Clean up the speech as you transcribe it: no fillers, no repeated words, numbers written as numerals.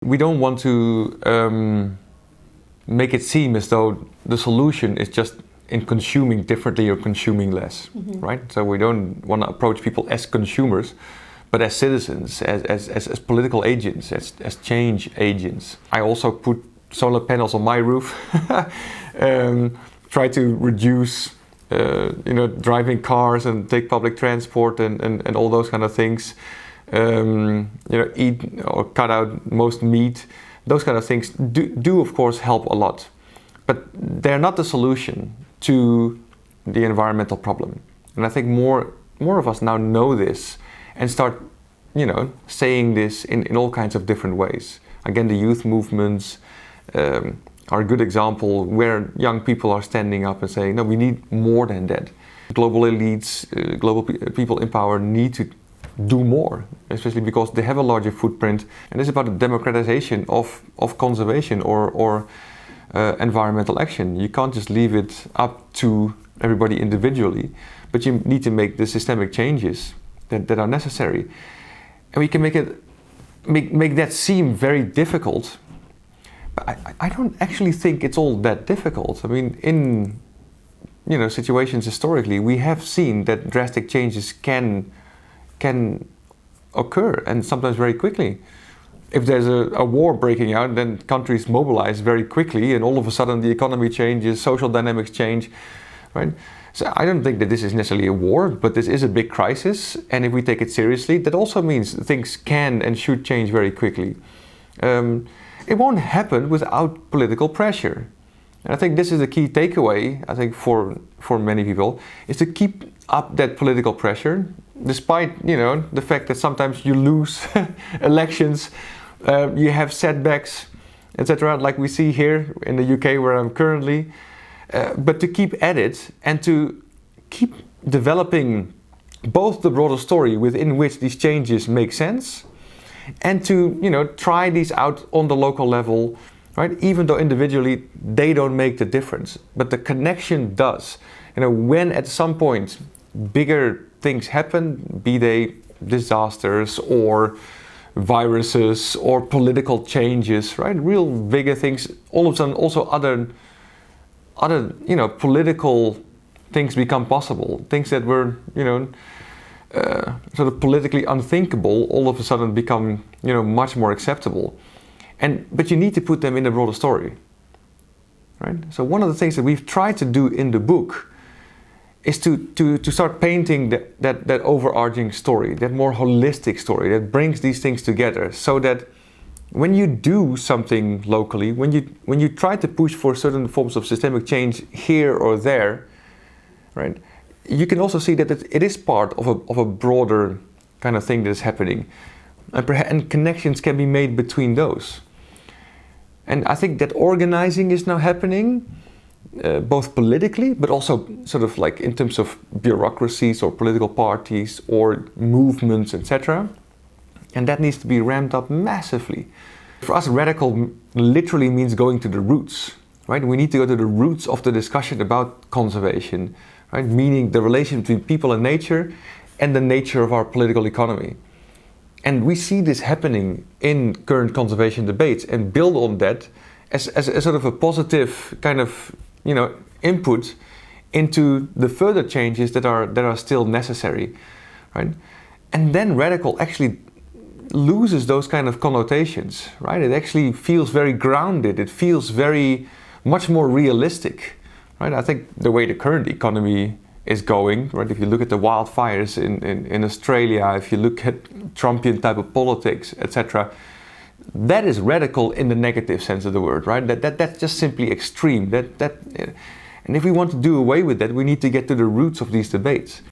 We don't want to make it seem as though the solution is just in consuming differently or consuming less, right? So we don't want to approach people as consumers, but as citizens, as political agents, as change agents. I also put solar panels on my roof, try to reduce driving cars and take public transport and all those kind of things. Eat or cut out most meat. Those kind of things do of course help a lot, but they're not the solution to the environmental problem. And I think more of us now know this and start, saying this in all kinds of different ways. Again, the youth movements are a good example where young people are standing up and saying, no, we need more than that. Global elites, global people in power need to do more, especially because they have a larger footprint, and it's about the democratization of conservation or environmental action. You can't just leave it up to everybody individually, but you need to make the systemic changes that are necessary. And we can make that seem very difficult, but I don't actually think it's all that difficult. I mean, in situations historically, we have seen that drastic changes can occur, and sometimes very quickly. If there's a war breaking out, then countries mobilize very quickly, and all of a sudden the economy changes, social dynamics change, right? So I don't think that this is necessarily a war, but this is a big crisis, and if we take it seriously, that also means things can and should change very quickly. It won't happen without political pressure. And I think this is the key takeaway, I think, for many people, is to keep up that political pressure, despite the fact that sometimes you lose elections, you have setbacks, etc., like we see here in the UK where I'm currently, but to keep at it and to keep developing both the broader story within which these changes make sense, and to try these out on the local level, right? Even though individually they don't make the difference, but the connection does. When at some point bigger things happen, be they disasters or viruses or political changes, right? Real bigger things. All of a sudden, also other political things become possible. Things that were sort of politically unthinkable, all of a sudden become much more acceptable. But you need to put them in the broader story, right? So one of the things that we've tried to do in the book is to start painting that overarching story, that more holistic story that brings these things together, so that when you do something locally, when you try to push for certain forms of systemic change here or there, right, you can also see that it is part of a broader kind of thing that is happening, and connections can be made between those. And I think that organizing is now happening, both politically, but also sort of like in terms of bureaucracies or political parties or movements, etc. And that needs to be ramped up massively. For us, radical literally means going to the roots, right? We need to go to the roots of the discussion about conservation, right? Meaning the relation between people and nature the nature of our political economy. And we see this happening in current conservation debates, and build on that as a sort of a positive kind of input into the further changes that are still necessary, right? And then radical actually loses those kind of connotations, right? It actually feels very grounded. It feels very much more realistic, right? I think the way the current economy is going, right? If you look at the wildfires in Australia, if you look at Trumpian type of politics, etc., that is radical in the negative sense of the word, right? That's just simply extreme. And if we want to do away with that, we need to get to the roots of these debates.